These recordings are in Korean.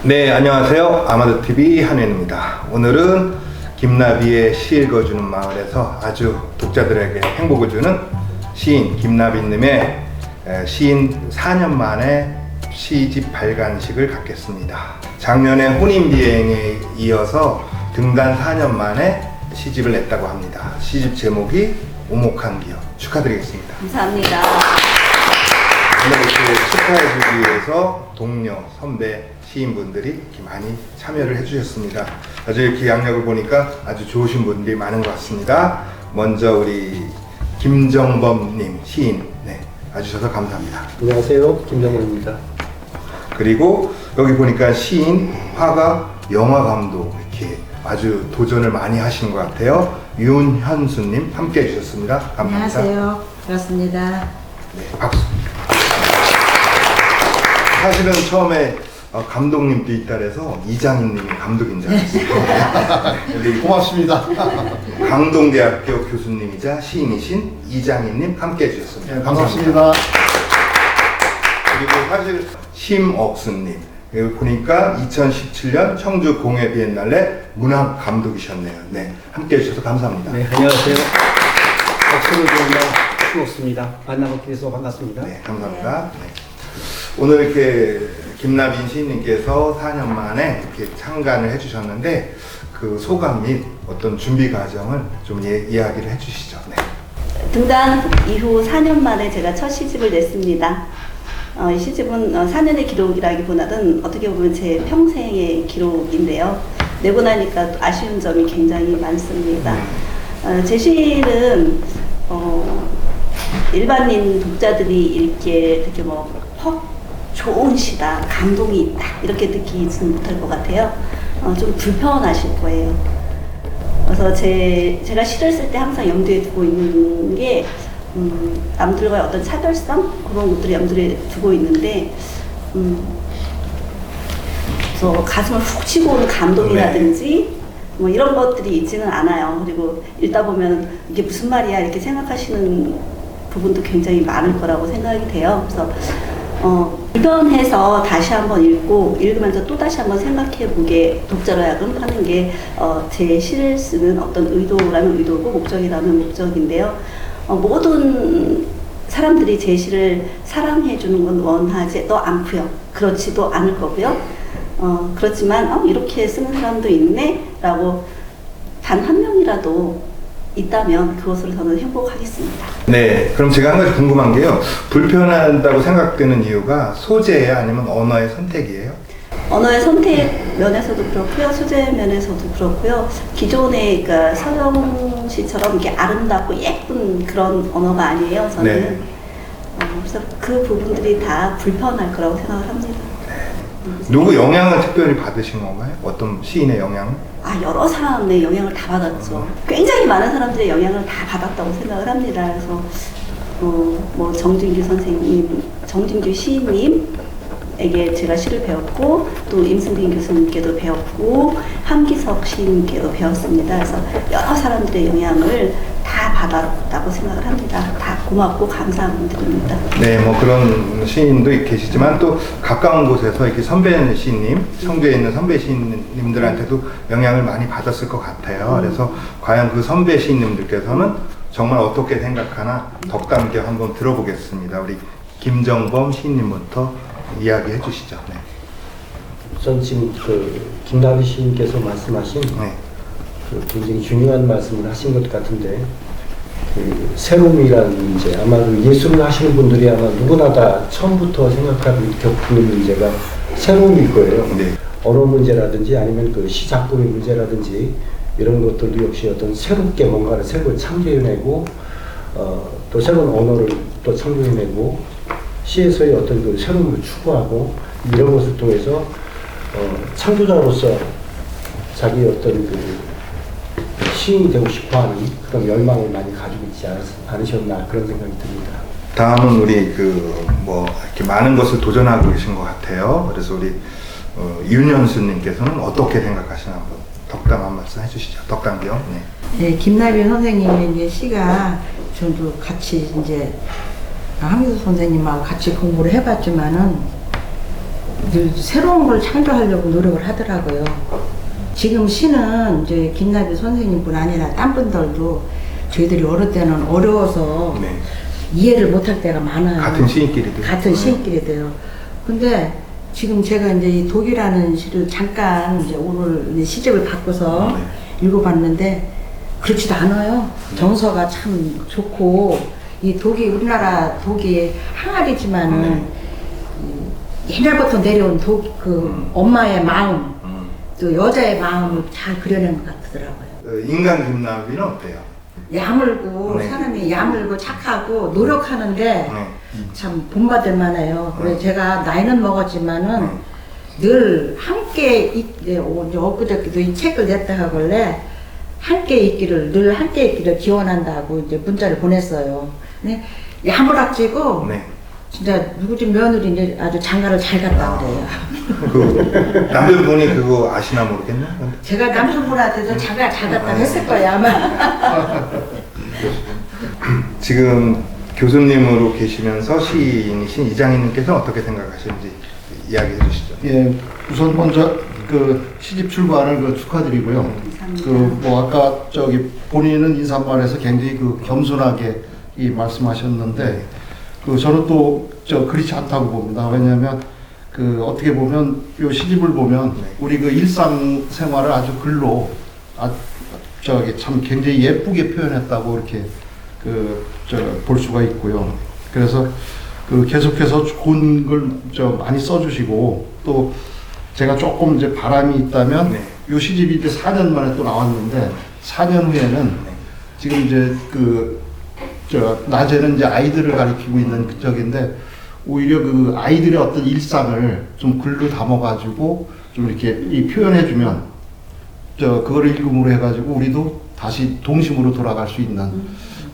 네, 안녕하세요. 아마도TV 한현입니다. 오늘은 김나비의 시 읽어주는 마을에서 아주 독자들에게 행복을 주는 시인 김나비님의 시인 4년 만에 시집 발간식을 갖겠습니다. 작년에 혼인비행에 이어서 등단 4년 만에 시집을 냈다고 합니다. 시집 제목이 오목한 기억. 축하드리겠습니다. 감사합니다. 오늘 이렇게 축하해주기 위해서 동료, 선배, 시인분들이 이렇게 많이 참여를 해주셨습니다. 아주 이렇게 양력을 보니까 아주 좋으신 분들이 많은 것 같습니다. 먼저 우리 김정범님 시인 와주셔서 감사합니다. 안녕하세요, 김정범입니다. 그리고 여기 보니까 시인, 화가, 영화 감독 이렇게 아주 도전을 많이 하신 것 같아요. 윤현수님 함께 해주셨습니다. 감사합니다. 안녕하세요. 반갑습니다. 네, 박수. 사실은 처음에 감독님도 있다 그래서 이장인님이 감독인 줄 알았어요. 고맙습니다. 강동대학교 교수님이자 시인이신 이장인님 함께 해주셨습니다. 네, 반갑습니다. 그리고 사실 심옥수님 여기 보니까 2017년 청주 공예 비엔날레 문학 감독이셨네요. 네, 함께 해주셔서 감사합니다. 네, 안녕하세요. 박수를 주는 수옥수입니다. 만나뵙게 돼서 반갑습니다. 네, 감사합니다. 네. 오늘 이렇게 김나빈 시인님께서 4년 만에 이렇게 창간을 해주셨는데 그 소감 및 어떤 준비 과정을 좀 이야기를 해주시죠. 네. 등단 이후 4년 만에 제가 첫 시집을 냈습니다. 이 시집은 4년의 기록이라기보다는 어떻게 보면 제 평생의 기록인데요. 내고 나니까 또 아쉬운 점이 굉장히 많습니다. 제 시는 일반인 독자들이 읽기에 되게 좋은 시다, 감동이 있다 이렇게 느끼지는 못할 것 같아요. 좀 불편하실 거예요. 그래서 제가 시를 쓸 때 항상 염두에 두고 있는 게 남들과의 어떤 차별성 그런 것들을 염두에 두고 있는데 그래서 가슴을 훅 치고 오는 감동이라든지 뭐 이런 것들이 있지는 않아요. 그리고 읽다 보면 이게 무슨 말이야 이렇게 생각하시는 부분도 굉장히 많을 거라고 생각이 돼요. 그래서 불편해서 다시 한번 읽고 읽으면서 또 다시 한번 생각해보게 독자로 하여금 하는 게 제 시를 쓰는 어떤 의도라면 의도고 목적이라면 목적인데요. 모든 사람들이 제 시를 사랑해주는 건 원하지도 않고요. 그렇지도 않을 거고요. 그렇지만 이렇게 쓰는 사람도 있네 라고 단 한 명이라도 있다면 그것으로 저는 행복하겠습니다. 네, 그럼 제가 한 가지 궁금한 게요. 불편하다고 생각되는 이유가 소재예요? 아니면 언어의 선택이에요? 언어의 선택 면에서도 그렇고요. 소재 면에서도 그렇고요. 기존의 그러니까 서영 씨처럼 이렇게 아름답고 예쁜 그런 언어가 아니에요. 저는. 네. 그래서 그 부분들이 다 불편할 거라고 생각을 합니다. 누구 영향을 특별히 받으신 건가요? 어떤 시인의 영향을? 여러 사람의 영향을 다 받았죠. 굉장히 많은 사람들의 영향을 다 받았다고 생각을 합니다. 그래서 뭐 정진규 선생님, 정진규 시인님에게 제가 시를 배웠고 또 임승빈 교수님께도 배웠고 함기석 시인님께도 배웠습니다. 그래서 여러 사람들의 영향을 다 받았다고 생각을 합니다. 다 고맙고 감사한 분들입니다. 네, 뭐 그런 시인도 계시지만 또 가까운 곳에서 이렇게 선배 시인님, 청주에 있는 선배 시인님들한테도 영향을 많이 받았을 것 같아요. 그래서 과연 그 선배 시인님들께서는 정말 어떻게 생각하나 덕담께 한번 들어보겠습니다. 우리 김정범 시인님부터 이야기해 주시죠. 네. 우선 지금 김나비 시인께서 말씀하신 굉장히 중요한 말씀을 하신 것 같은데 새로움이라는 문제, 아마 예술을 하시는 분들이 아마 누구나 다 처음부터 생각하고 겪는 문제가 새로움일 거예요. 네. 언어 문제라든지 아니면 시 작품의 문제라든지 이런 것들도 역시 어떤 새롭게 뭔가를 새로 창조해내고 또 새로운 언어를 또 창조해내고 시에서의 어떤 새로움을 추구하고 이런 것을 통해서 창조자로서 자기 어떤 시인이 되고 싶어하는 그런 열망을 많이 가지고 있지 않으셨나 그런 생각이 듭니다. 다음은 우리 이렇게 많은 것을 도전하고 계신 것 같아요. 그래서 우리 윤현수님께서는 어떻게 생각하시나 한번 덕담 한 말씀 해주시죠. 덕담기요. 네, 김나비 선생님의 이제 시가 저도 같이 이제 함기수 선생님하고 같이 공부를 해봤지만은 이제 새로운 걸 창조하려고 노력을 하더라고요. 지금 시는 이제 김나비 선생님뿐 아니라 딴 분들도 저희들이 어릴 때는 어려워서 네. 이해를 못할 때가 많아요. 같은 시인끼리도. 같은 시인끼리도요. 근데 지금 제가 이제 이 독이라는 시를 잠깐 이제 오늘 이제 시집을 바꿔서 읽어봤는데 그렇지도 않아요. 정서가 참 좋고 이 독이 우리나라 독이 항아리지만은 옛날부터 내려온 독 그 엄마의 마음 또 여자의 마음을 잘 그려낸 것 같더라고요. 인간 김나비는 어때요? 야물고 네. 사람이 야물고 착하고 노력하는데 네. 참 본받을 만해요. 그래서 제가 나이는 먹었지만은 늘 함께 이제 엊그저께도 이 책을 냈다 하길래 함께 있기를 늘 함께 있기를 기원한다고 이제 문자를 보냈어요. 근데 야무락지고 네. 진짜 누구 집 며느리 이제 아주 장가를 잘 갔다 그래요. 그 남편분이 그거 아시나 모르겠네. 제가 남편분한테도 장가 잘 갔다 했을 거예요 아마. 지금 교수님으로 계시면서 시인이신 이장희님께서 어떻게 생각하시는지 이야기해 주시죠. 예, 우선 먼저 그 시집 출간을 그 축하드리고요. 그 뭐 아까 저기 본인은 인사말에서 굉장히 그 겸손하게 이 말씀하셨는데 그 저는 또 저 그렇지 않다고 봅니다. 왜냐하면 그 어떻게 보면 요 시집을 보면 우리 그 일상 생활을 아주 글로 저기 참 굉장히 예쁘게 표현했다고 이렇게 그 저 볼 수가 있고요. 그래서 그 계속해서 좋은 걸 저 많이 써주시고 또 제가 조금 이제 바람이 있다면 요 시집이 이제 4년 만에 또 나왔는데 4년 후에는 지금 이제 그 저 낮에는 이제 아이들을 가리키고 있는 그쪽인데 오히려 그 아이들의 어떤 일상을 좀 글로 담아가지고 좀 이렇게 이 표현해주면 저 그거를 읽음으로 해가지고 우리도 다시 동심으로 돌아갈 수 있는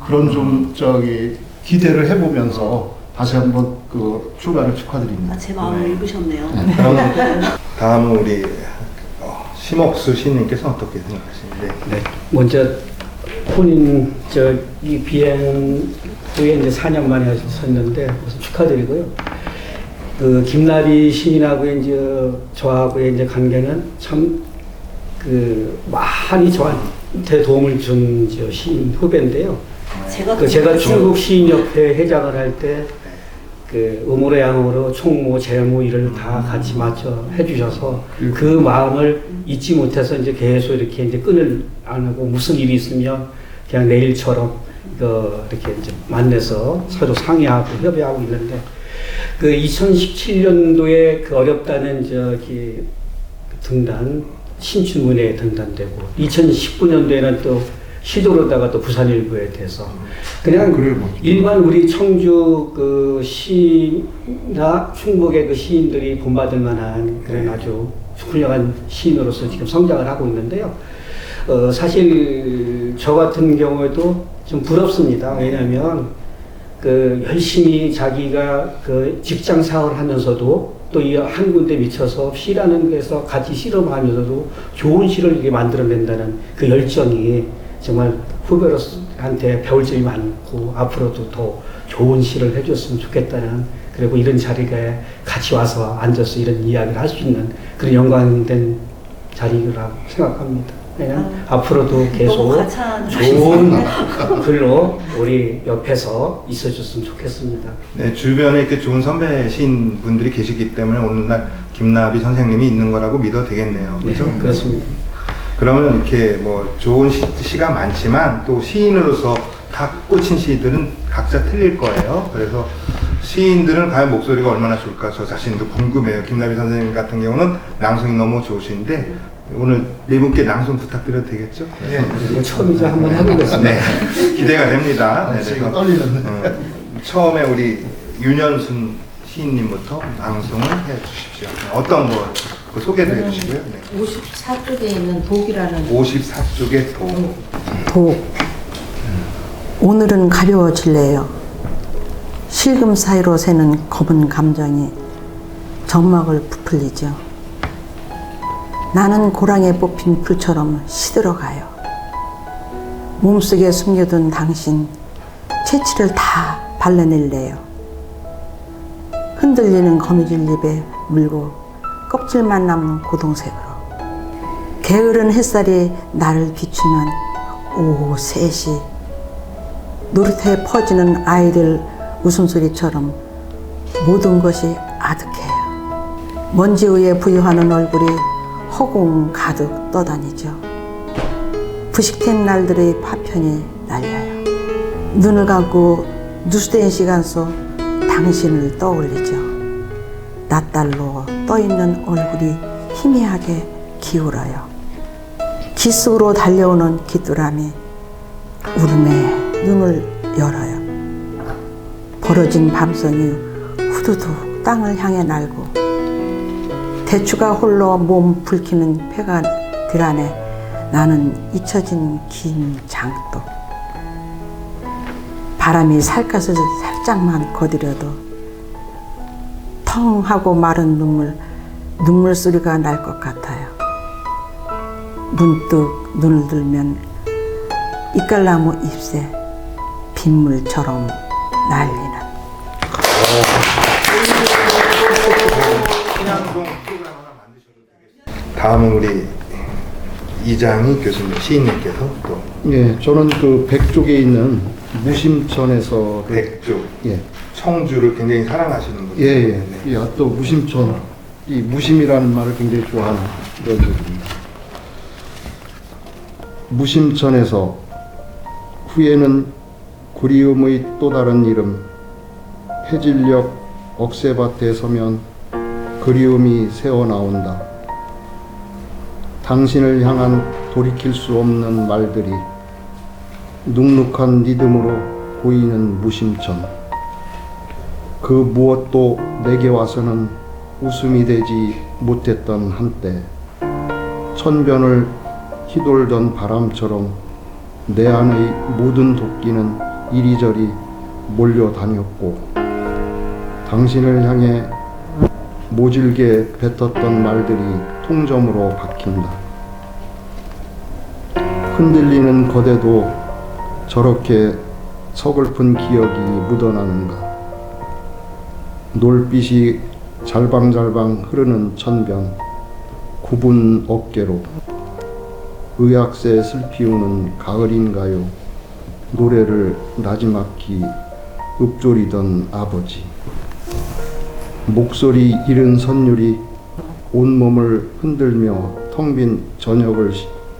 그런 좀 저기 기대를 해보면서 다시 한번 그 출간을 축하드립니다. 아, 제 마음을 읽으셨네요. 다음은 우리 심옥수 시인님께서 어떻게 생각하시는지. 네, 먼저 본인 이 비행 후에 이제 4년 만에 하셨는데 축하드리고요. 그 김나비 시인하고 이제 저하고의 이제 관계는 참 그 많이 저한테 도움을 준 저 시인 후배인데요. 제가 중국 시인협회 회장을 할 때 그 음으로 양으로 총무 재무 일을 다 같이 맞춰 해주셔서 그 마음을 잊지 못해서 이제 계속 이렇게 이제 끈을 안 하고 무슨 일이 있으면 그냥 내일처럼 이렇게 이제 만나서 서로 상의하고 협의하고 있는데 그 2017년도에 그 어렵다는 저기 등단 신춘문예에 등단되고 2019년도에는 또 시도로다가 또 부산일보에 돼서 그냥 일반 우리 청주 그 시나 충북의 그 시인들이 본받을 만한 그런 아주 훌륭한 시인으로서 지금 성장을 하고 있는데요. 사실 저 같은 경우에도 좀 부럽습니다. 왜냐하면 그 열심히 자기가 그 직장 생활을 하면서도 또 이 한 군데 미쳐서 시라는 데서 같이 실험하면서도 좋은 시를 이렇게 만들어낸다는 그 열정이 정말 후배로한테 배울 점이 많고 앞으로도 더 좋은 시를 해줬으면 좋겠다는 그리고 이런 자리에 같이 와서 앉아서 이런 이야기를 할 수 있는 그런 영광된 자리라고 생각합니다. 앞으로도 계속 좋은 글로 우리 옆에서 있어줬으면 좋겠습니다. 네, 주변에 이렇게 좋은 선배 시인 분들이 계시기 때문에 오늘날 김나비 선생님이 있는 거라고 믿어도 되겠네요. 그렇죠? 네, 그렇습니다. 그러면 이렇게 뭐 좋은 시가 많지만 또 시인으로서 다 꽂힌 시들은 각자 틀릴 거예요. 그래서 시인들은 과연 목소리가 얼마나 좋을까 저 자신도 궁금해요. 김나비 선생님 같은 경우는 낭송이 너무 좋으신데 오늘 네 분께 낭송 부탁드려도 되겠죠? 네. 처음이자 한번 해보겠습니다. 네, 기대가 됩니다. 네, 지금 떨리는데. 처음에 우리 윤현순 시인님부터 낭송을 해주십시오. 어떤 거 소개도 해주시고요. 네. 54쪽에 있는 독이라는 54쪽의 독. 독. 오늘은 가벼워질래요. 실금 사이로 새는 검은 감정이 점막을 부풀리죠. 나는 고랑에 뽑힌 풀처럼 시들어가요. 몸속에 숨겨둔 당신 채취를 다 발라낼래요. 흔들리는 거미줄 입에 물고 껍질만 남는 고동색으로. 게으른 햇살이 나를 비추면 오후 3시 놀이터에 퍼지는 아이들 웃음소리처럼 모든 것이 아득해요. 먼지 위에 부유하는 얼굴이 허공 가득 떠다니죠. 부식된 날들의 파편이 날려요. 눈을 감고 누수된 시간 속 당신을 떠올리죠. 낯달로 떠있는 얼굴이 희미하게 기울어요. 기속으로 달려오는 귀뚜라미 울음에 눈을 열어요. 벌어진 밤송이 후두둑 땅을 향해 날고 대추가 홀로 몸 붉히는 폐가들 안에 나는 잊혀진 긴 장독. 바람이 살갗을 살짝만 거드려도 텅 하고 마른 눈물 소리가 날 것 같아요. 문득 눈을 들면 이깔나무 잎새 빗물처럼 날리는. 다음은 우리 이장희 교수님, 시인님께서 또 예, 저는 그 백쪽에 있는 무심천에서 백조, 예, 청주를 굉장히 사랑하시는 분이에요. 예, 네. 예, 또 무심천, 이 무심이라는 말을 굉장히 좋아하는 그런 분입니다. 무심천에서 후에는 그리움의 또 다른 이름, 해질녘 억새밭에 서면 그리움이 새어 나온다. 당신을 향한 돌이킬 수 없는 말들이 눅눅한 리듬으로 보이는 무심천. 그 무엇도 내게 와서는 웃음이 되지 못했던 한때, 천변을 휘돌던 바람처럼 내 안의 모든 도끼는 이리저리 몰려다녔고, 당신을 향해 모질게 뱉었던 말들이 통점으로 박힌다. 흔들리는 거대도 저렇게 서글픈 기억이 묻어나는가. 놀빛이 잘방잘방 흐르는 천변, 굽은 어깨로 의학새 슬피우는 가을인가요. 노래를 나지막히 읊조리던 아버지. 목소리 잃은 선율이 온몸을 흔들며 텅 빈 저녁을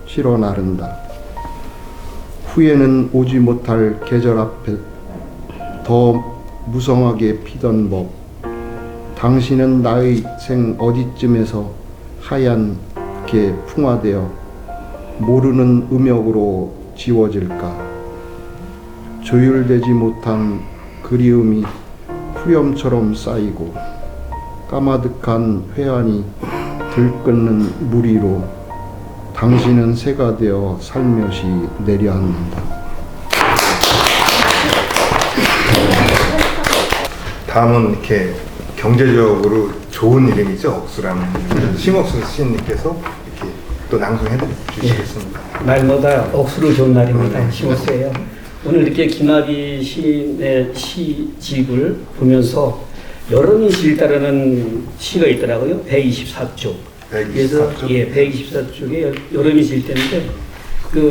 실어 나른다. 후에는 오지 못할 계절 앞에 더 무성하게 피던 법. 당신은 나의 생 어디쯤에서 하얗게 풍화되어 모르는 음역으로 지워질까. 조율되지 못한 그리움이 후렴처럼 쌓이고 까마득한 회한이 들끓는 물 위로 당신은 새가 되어 살며시 내려앉는다. 다음은 이렇게 경제적으로 좋은 이름이죠. 억수라는 이름. 심억수 시인님께서 이렇게 또 낭송해 주시겠습니다. 날마다 억수로 좋은 날입니다. 심었어요. 오늘 이렇게 김나비 시인의 시집을 보면서 여름이 질다라는 시가 있더라고요. 124쪽. 그래서 124쪽에 여름이 질 때인데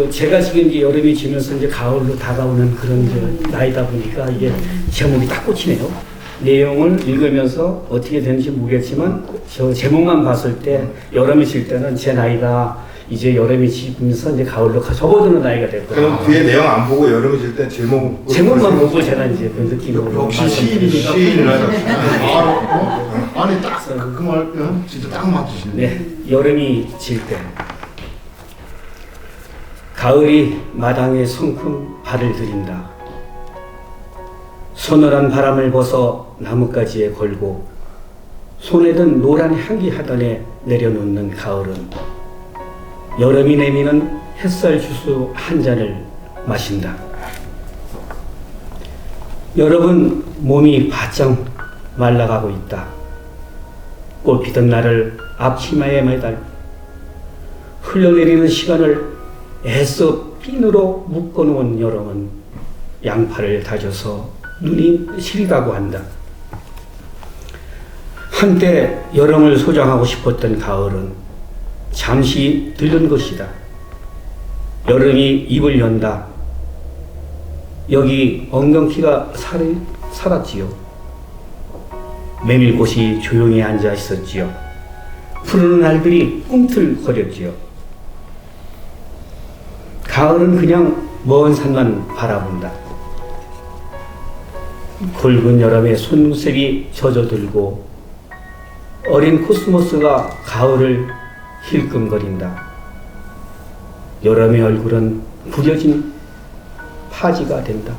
제가 지금 이제 여름이 지면서 이제 가을로 다가오는 그런 이제 나이다 보니까 이게 제목이 딱 꽂히네요. 내용을 읽으면서 어떻게 되는지 모르겠지만 저 제목만 봤을 때 여름이 질 때는 제 나이가 이제 여름이 지면서 이제 가을로 접어드는 나이가 됐거든요. 그럼 뒤에 내용 안 보고 여름이 질 때 제목만 보고 제가 이제 그 느낌으로 역시 시인이라. 아니 딱 그 말 진짜 딱 맞으시네. 네, 여름이 질 때 가을이 마당에 성큼 발을 들인다. 서늘한 바람을 벗어 나뭇가지에 걸고 손에 든 노란 향기 하단에 내려놓는 가을은 여름이 내미는 햇살 주스 한 잔을 마신다. 여러분 몸이 바짝 말라가고 있다. 꽃피던 날을 앞치마에 매달 흘러내리는 시간을 애써 핀으로 묶어놓은 여름은 양팔을 다져서 눈이 시리다고 한다. 한때 여름을 소장하고 싶었던 가을은 잠시 들른 것이다. 여름이 입을 연다. 여기 엉겅퀴가 살았지요. 메밀꽃이 조용히 앉아 있었지요. 푸르른 알들이 꿈틀거렸지요. 가을은 그냥 먼 산만 바라본다. 굵은 여름에 손색이 젖어들고 어린 코스모스가 가을을 힐끔거린다. 여름의 얼굴은 구겨진 파지가 된다.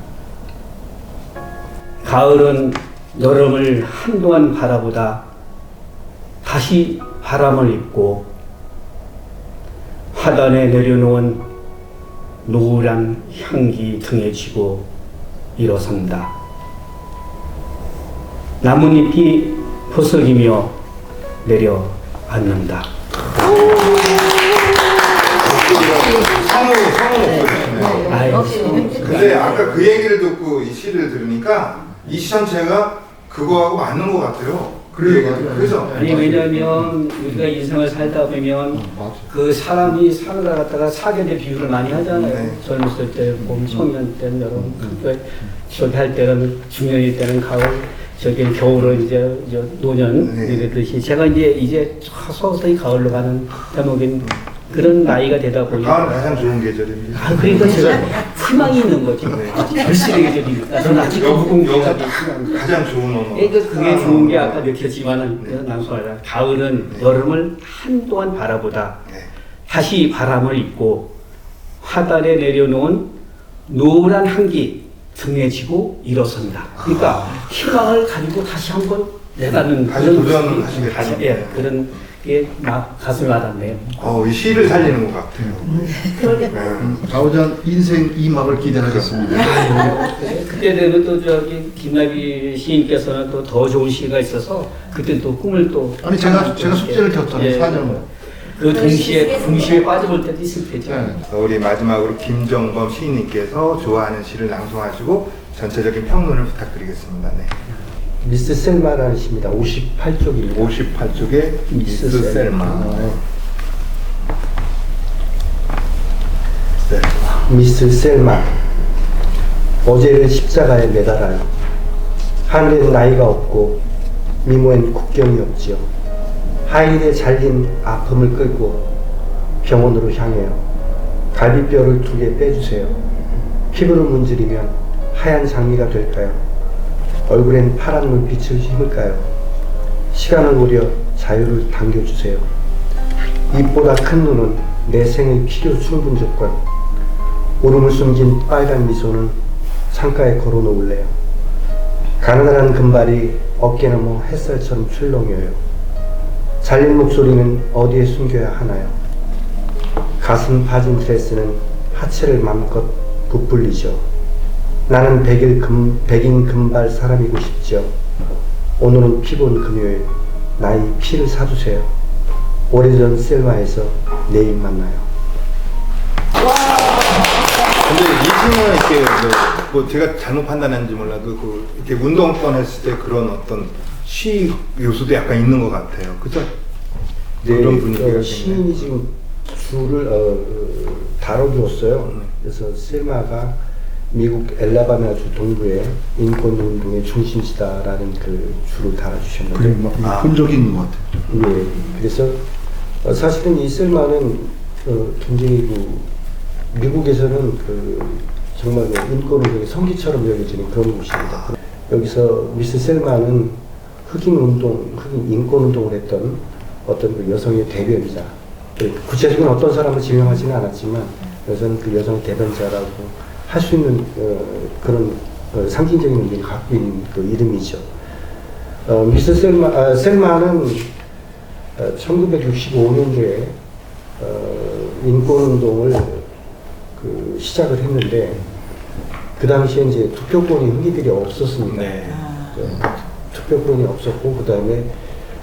가을은 여름을 한동안 바라보다 다시 바람을 입고 화단에 내려놓은 노란 향기 등에 쥐고 일어선다. 나뭇잎이 포석이며 내려앉는다. 성우 목소리시네요. 근데 아까 그 얘기를 듣고 이 시를 들으니까 이 시 전체가 그거하고 맞는 것 같아요. 그죠? 아니 왜냐면 우리가 인생을 살다 보면 그 사람이 사느라 갖다가 사계대 비유를 많이 하잖아요. 네. 젊었을 때 봄, 청년 때는 여름, 저기 할 때는 중년일 때는 가을, 저기 겨울은 이제 노년 네. 이랬듯이 제가 이제 서서히 가을로 가는 대목인 그런 나이가 되다 보니까 가을 가장 좋은 계절입니다. 아 그러니까 제가 희망이 있는 거죠. 결실의 계절이니까 저는 아직 무공개가 희망입니다. 가장 좋은 언어. 그러니까 그게 좋은 게 아까 느꼈지만은 낭송하다. 가을은 여름을 한동안 바라보다 네. 다시 바람을 입고 화단에 내려놓은 노란 향기 등에 지고 일어선다. 그러니까 희망을 가지고 다시 한번 내다는 다시 도전을 하시겠다. 예, 그런 게 막 가슴이 와닿네요. 이 시를 살리는 것 같아요. 네. 가오전 인생 2막을 기대하겠습니다. 그때 되면 또 저기 김나비 시인께서는 또 더 좋은 시가 있어서 그때 또 꿈을 또 아니 제가 숙제를 줬잖아요. 예. 4년을. 그 동시에 빠져볼 때도 있을 테죠. 네. 우리 마지막으로 김정범 시인님께서 좋아하는 시를 낭송하시고 전체적인 평론을 부탁드리겠습니다. 네. 미스 셀마라는 시입니다. 58쪽입니다. 58쪽에 미스 셀마. 미스 셀마, 어제를 십자가에 매달아요. 하늘엔 나이가 없고 미모엔 국경이 없지요. 하일에 잘린 아픔을 끌고 병원으로 향해요. 갈비뼈를 2개 빼주세요. 피부를 문지르면 하얀 장미가 될까요? 얼굴엔 파란 눈빛을 심을까요? 시간을 노려 자유를 당겨주세요. 입보다 큰 눈은 내 생의 필요 충분 조건. 울음을 숨긴 빨간 미소는 창가에 걸어놓을래요. 가느다란 금발이 어깨 너머 햇살처럼 출렁여요. 잘린 목소리는 어디에 숨겨야 하나요? 가슴 파진 드레스는 하체를 맘껏 부풀리죠. 나는 백인 금발 사람이고 싶죠. 오늘은 피본 금요일, 나의 피를 사주세요. 오래전 셀마에서 내일 만나요. 근데 이 시는 이렇게 뭐 제가 잘못 판단했는지 몰라도 이렇게 운동권 했을 때 그런 어떤 시 요소도 약간 있는 것 같아요. 그죠? 그런 분위기가 시인이 지금 주를 다뤄주었어요. 그래서 셀마가 미국 엘라바마주 동부의 인권운동의 중심지다라는 그 주를 달아주셨는데 본 적이 있는 것 같아요. 예, 그래서 사실은 이 셀마는 굉장히 미국에서는 정말 인권운동의 성기처럼 여겨지는 그런 곳입니다. 여기서 미스 셀마는 흑인 인권운동을 했던 어떤 그 여성의 대변자, 구체적인 어떤 사람을 지명하지는 않았지만 여기서는 그 여성의 대변자라고 할 수 있는 그런 상징적인 의미를 갖고 있는 그 이름이죠. 미스 셀마는 1965년도에 인권운동을 시작을 했는데 그 당시에 이제 투표권이 흑인들이 없었습니다. 네. 투표권이 없었고 그 다음에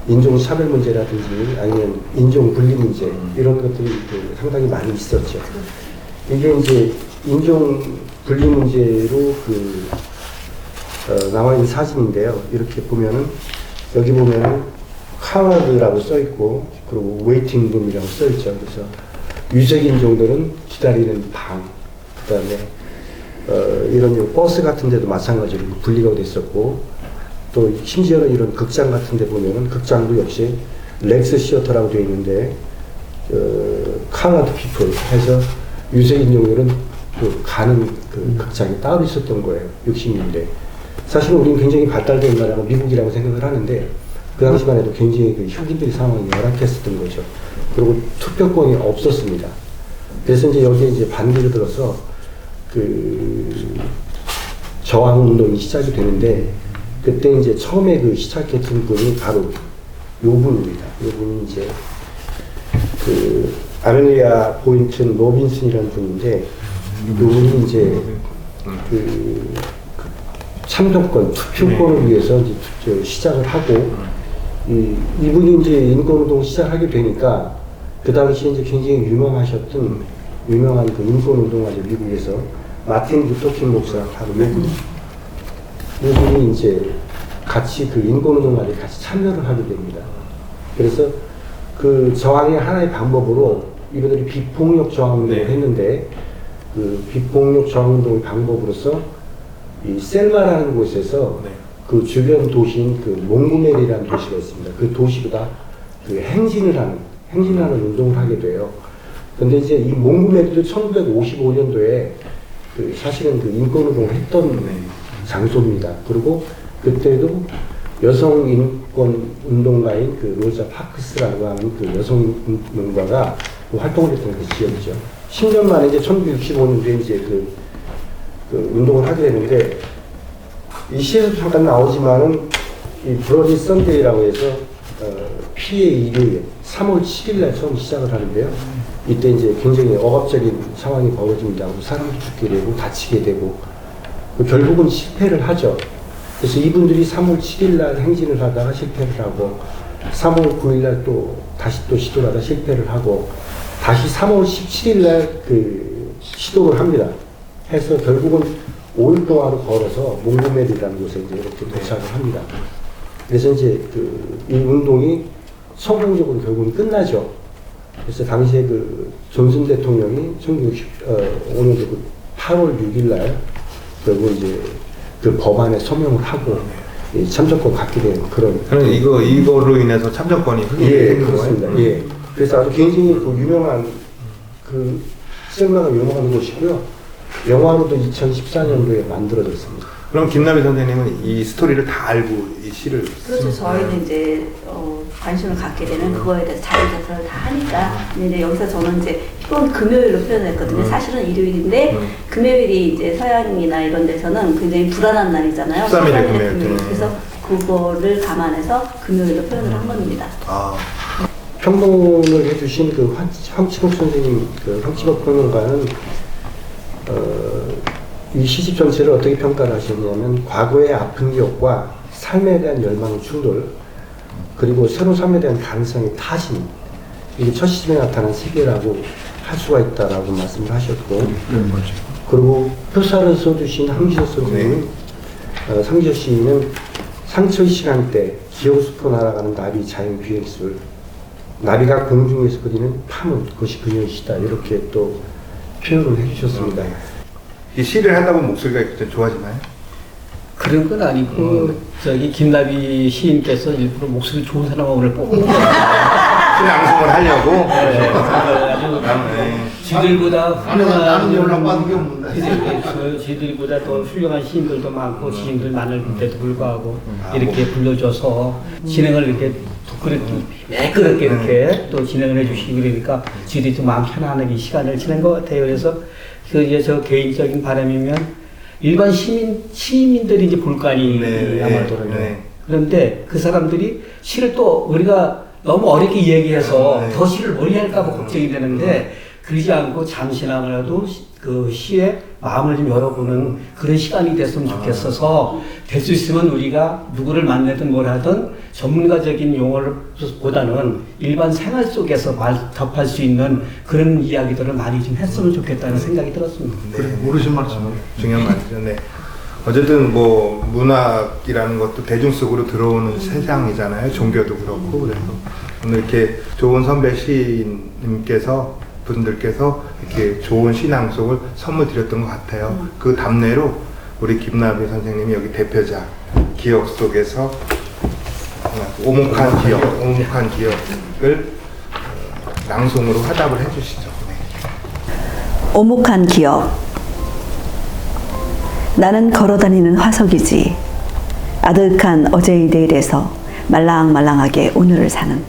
인종차별 문제라든지 아니면 인종분리 문제 이런 것들이 상당히 많이 있었죠. 이게 이제 인종분리 문제로 나와 있는 사진인데요. 이렇게 보면은 여기 보면은 카와드라고 써 있고 그리고 웨이팅 룸이라고 써 있죠. 그래서 유색인종들은 기다리는 방, 그다음에 이런 버스 같은 데도 마찬가지로 분리가 됐었고, 또 심지어는 이런 극장 같은 데 보면은 극장도 역시 렉스 시어터라고 되어 있는데 카와드 피플 해서 유색인종들은 그 가는 그 극장이 따로 있었던 거예요. 60년대. 사실은 우리는 굉장히 발달된 나라가 미국이라고 생각을 하는데 그 당시만 해도 굉장히 그 흑인들 상황이 열악했었던 거죠. 그리고 투표권이 없었습니다. 그래서 이제 여기에 이제 반기를 들어서 그 저항 운동이 시작이 되는데, 그때 이제 처음에 그 시작했던 분이 바로 요 분입니다. 요 분이 이제 그 아멜리아 보인튼 로빈슨이라는 분인데, 요 분이 이제 그 참정권, 투표권을 위해서 이제 시작을 하고, 이분이 이제 인권운동 시작하게 되니까 그 당시에 이제 굉장히 유명한 그 인권운동가죠. 미국에서 마틴 루터킹 목사하고 이분이 이제 같이 그 인권운동가들이 같이 참여를 하게 됩니다. 그래서 그 저항의 하나의 방법으로 이분들이 비폭력 저항운동을 했는데, 그 비폭력 저항운동의 방법으로서 이 셀마라는 곳에서 그 주변 도시인 그 몽고메리라는 도시가 있습니다. 그 도시보다 그 행진을 하는 운동을 하게 돼요. 근데 이제 이 몽고메리도 1955년도에 그 사실은 그 인권운동을 했던 장소입니다. 그리고 그때도 여성 인권 운동가인 그 로자 파크스라고 하는 그 여성 운동가가 그 활동을 했던 그 지역이죠. 10년 만에 이제 1965년도에 이제 그 운동을 하게 되는데, 이 시에서 잠깐 나오지만은 이 브러디 선데이라고 해서 피해 일요일 3월 7일날 처음 시작을 하는데요. 이때 이제 굉장히 억압적인 상황이 벌어집니다. 사람도 죽게 되고 다치게 되고 결국은 실패를 하죠. 그래서 이분들이 3월 7일날 행진을 하다가 실패를 하고 3월 9일날 또 다시 또 시도를 하다 실패를 하고 다시 3월 17일날 그 시도를 합니다. 해서 결국은 5일 동안 걸어서 몽고메리라는 곳에 이제 이렇게 도착을 합니다. 그래서 이제 이 운동이 성공적으로 결국은 끝나죠. 그래서 당시에 그 존슨 대통령이 1965년도 8월 6일날 결국 이제 그 법안에 서명을 하고 참정권 갖게 된 그런. 이거로 인해서 참정권이 생긴 거예요. 예. 그래서 아주 굉장히 그 유명한 그 셀마가 유명한 곳이고요. 영화로도 2014년도에 만들어졌습니다. 그럼 김나비 선생님은 이 스토리를 다 알고 이 시를 그렇죠. 저희는 이제 관심을 갖게 되는 그거에 대해서 자료조사를 다 하니까 이제 여기서 저는 이제 이건 금요일로 표현했거든요. 사실은 일요일인데 금요일이 이제 서양이나 이런 데서는 굉장히 불안한 날이잖아요. 13일에 금요일. 그래서 그거를 감안해서 금요일로 표현을 한 겁니다. 평론을 해주신 그 황치복 선생님, 그 황치복 평론가는 이 시집 전체를 어떻게 평가를 하셨냐면, 과거의 아픈 기억과 삶에 대한 열망의 충돌, 그리고 새로운 삶에 대한 가능성의 타진, 이게 첫 시집에 나타난 세계라고 할 수가 있다라고 말씀을 하셨고, 그리고 표사를 써주신 황기석 선생님, 황기석 시인은 상처의 시간대, 기억 숲으로 날아가는 나비 자연 비행술, 나비가 공중에서 그리는 파문, 그것이 그녀의 시다, 이렇게 또 표현을 해주셨습니다. 이 시를 하다 보면 목소리가 좀 좋아지나요? 그런 건 아니고 저기 김나비 시인께서 일부러 목소리 좋은 사람을 오늘 뽑은 거예요. 낭송을 하려고. 지들보다 훌륭한 나는 연락받은 게 없는데. 지들보다 더 훌륭한 시인들도 많고 지인들 많은데도 불구하고 이렇게 불러줘서 진행을 이렇게 매끄럽게 이렇게 또 진행을 해주시고 그러니까 지들이 좀 마음 편안하게 시간을 지낸 것 같아요. 그래서 이제 저 개인적인 바람이면 일반 시민들이 이제 볼 거 아니에요. 아마도요. 그런데 그 사람들이 시를 또 우리가 너무 어렵게 얘기해서 더 시를 멀리 할까봐 걱정이 되는데 그러지 않고 잠시나마라도 그 시에 마음을 좀 열어보는 그런 시간이 됐으면 좋겠어서 될 수 있으면 우리가 누구를 만나든 뭘 하든 전문가적인 용어보다는 일반 생활 속에서 접할 수 있는 그런 이야기들을 많이 좀 했으면 좋겠다는 생각이 들었습니다. 그래, 모르신 말씀. 중요한 말이죠. 네. 어쨌든 뭐 문학이라는 것도 대중 속으로 들어오는 세상이잖아요. 종교도 그렇고. 그래서 오늘 이렇게 좋은 선배 시인님께서 분들께서 이렇게 좋은 시낭송을 선물 드렸던 것 같아요. 그 답례로 우리 김나비 선생님이 여기 대표작 기억 속에서 오목한 기억을 낭송으로 화답을 해주시죠. 네. 오목한 기억. 나는 걸어다니는 화석이지. 아득한 어제의 내일에서 말랑말랑하게 오늘을 사는.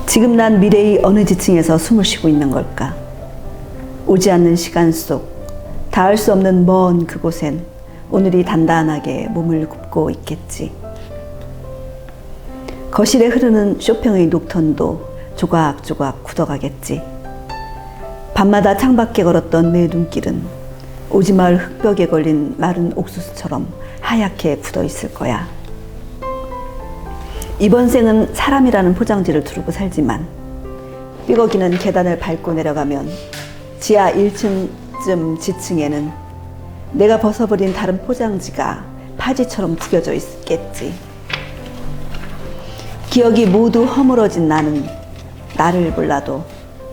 지금 난 미래의 어느 지층에서 숨을 쉬고 있는 걸까? 오지 않는 시간 속 닿을 수 없는 먼 그곳엔 오늘이 단단하게 몸을 굽고 있겠지. 거실에 흐르는 쇼팽의 녹턴도 조각조각 굳어가겠지. 밤마다 창밖에 걸었던 내 눈길은 오지마을 흙벽에 걸린 마른 옥수수처럼 하얗게 굳어 있을 거야. 이번 생은 사람이라는 포장지를 두르고 살지만 삐걱이는 계단을 밟고 내려가면 지하 1층쯤 지층에는 내가 벗어버린 다른 포장지가 파지처럼 구겨져 있겠지. 기억이 모두 허물어진 나는 나를 몰라도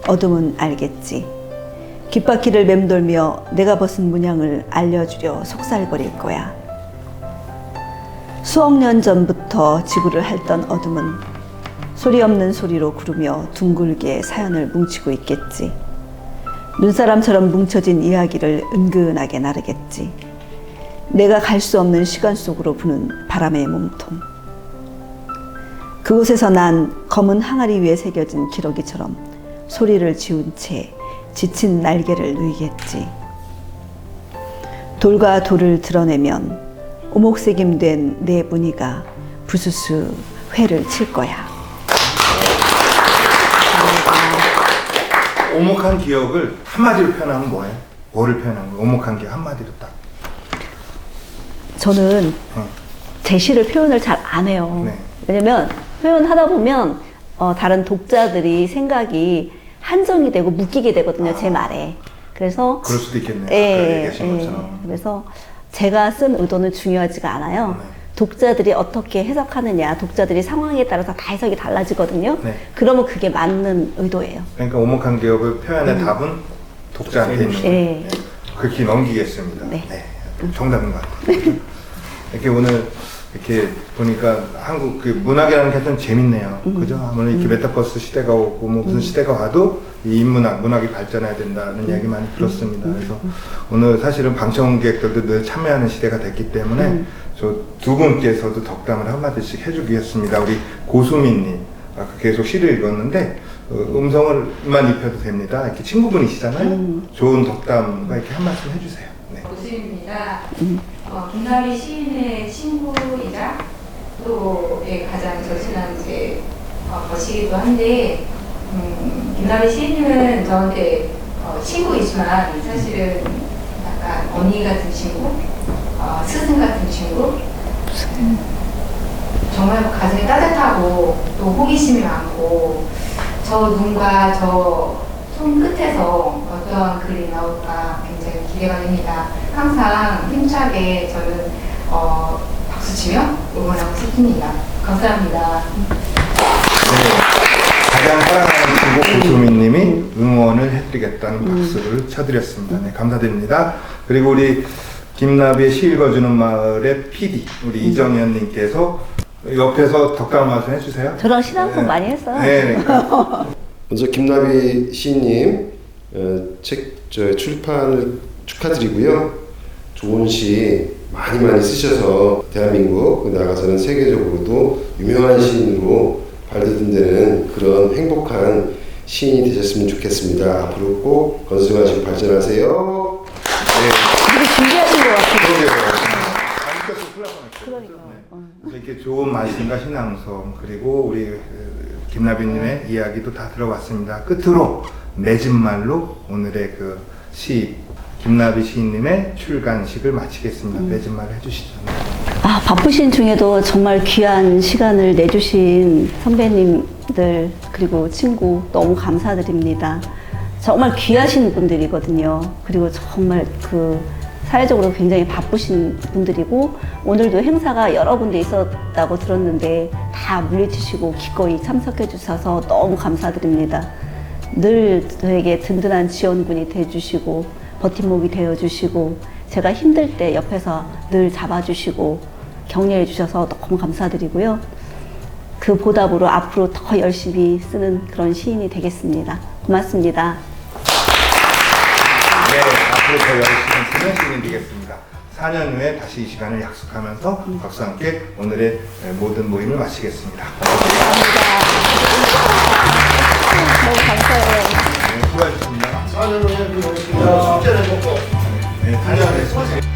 어둠은 알겠지. 귓바퀴를 맴돌며 내가 벗은 문양을 알려주려 속살거릴 거야. 수억 년 전부터 지구를 핥던 어둠은 소리 없는 소리로 구르며 둥글게 사연을 뭉치고 있겠지. 눈사람처럼 뭉쳐진 이야기를 은근하게 나르겠지. 내가 갈 수 없는 시간 속으로 부는 바람의 몸통. 그곳에서 난 검은 항아리 위에 새겨진 기러기처럼 소리를 지운 채 지친 날개를 누이겠지. 돌과 돌을 드러내면 오목새김된 내 무늬가 부스스 회를 칠 거야. 오목한 기억을 한마디로 표현하면 뭐예요? 뭐를 표현하는 거예요? 오목한 기억 한마디로 딱. 저는 제 시를 표현을 잘 안 해요. 네. 왜냐면 표현하다 보면 다른 독자들이 생각이 한정이 되고 묶이게 되거든요. 제 말에. 그래서 그럴 수도 있겠네요. 아까 얘기하신 것처럼. 그래서 제가 쓴 의도는 중요하지가 않아요. 네. 독자들이 어떻게 해석하느냐, 독자들이 상황에 따라서 다 해석이 달라지거든요. 네. 그러면 그게 맞는 의도예요. 그러니까 오목한 기억을 표현의 답은 독자한테 있는 거예요. 네. 그렇게 넘기겠습니다. 네. 정답인 것 같아요. 이렇게 오늘 이렇게 보니까 한국 그 문학이라는 게 좀 재밌네요. 그죠? 아무래도 이렇게 메타버스 시대가 오고 뭐 무슨 시대가 와도 이 인문학, 문학이 발전해야 된다는 이야기 많이 들었습니다. 그래서 오늘 사실은 방청객들도 늘 참여하는 시대가 됐기 때문에 저 두 분께서도 덕담을 한마디씩 해주겠습니다. 우리 고수민님 아까 계속 시를 읽었는데 음성을만 입혀도 됩니다. 이렇게 친구분이시잖아요. 좋은 덕담과 이렇게 한 말씀 해주세요. 네. 고수입니다. 김나비 시인의 친구이자 또 가장 절친한 이제 것이기도 한데 김나비 시인님은 저한테 친구이지만 사실은 약간 언니 같은 친구, 스승 같은 친구. 정말 가슴이 따뜻하고 또 호기심이 많고 저 눈과 저 손끝에서 어떠한 글이 나올까 굉장히 기대가 됩니다. 항상 힘차게 저는 박수치며 응원하고 싶습니다. 감사합니다. 네. 가장 사랑하는 친구 고수민님이 응원을 해드리겠다는 박수를 쳐드렸습니다. 네, 감사드립니다. 그리고 우리 김나비의 시 읽어주는 마을의 PD 우리 이정현님께서 옆에서 덕담 말씀 해주세요. 저랑 신앙송 많이 했어요. 네. 먼저 김나비 시인님 책 출판을 축하드리고요. 좋은 시 많이 쓰셔서 대한민국 나가서는 세계적으로도 유명한 시인으로 발돋움되는 그런 행복한 시인이 되셨으면 좋겠습니다. 앞으로 꼭 건승하시고 발전하세요. 네. 되게 준비하신 것 같아요. 그러니까. 이렇게 좋은 말씀과 신앙성 그리고 우리 김나비님의 이야기도 다 들어봤습니다. 끝으로 맺은말로 오늘의 그 시 김나비 시인님의 출간식을 마치겠습니다. 맺은말 해주시죠. 바쁘신 중에도 정말 귀한 시간을 내주신 선배님들 그리고 친구 너무 감사드립니다. 정말 귀하신 분들이거든요. 그리고 정말 그 사회적으로 굉장히 바쁘신 분들이고 오늘도 행사가 여러 군데 있었다고 들었는데 다 물리치시고 기꺼이 참석해 주셔서 너무 감사드립니다. 늘 저에게 든든한 지원군이 되어주시고 버팀목이 되어주시고 제가 힘들 때 옆에서 늘 잡아주시고 격려해 주셔서 너무 감사드리고요. 그 보답으로 앞으로 더 열심히 쓰는 그런 시인이 되겠습니다. 고맙습니다. 네, 앞으로 더 열심히 쓰는 시인이 되겠습니다. 4년 후에 다시 이 시간을 약속하면서 박수와 함께 오늘의 모든 모임을 마치겠습니다. 너무 감사해요. 네, 수고하셨습니다. 4년 후에 그 숙제를 먹고 네, 4년 후에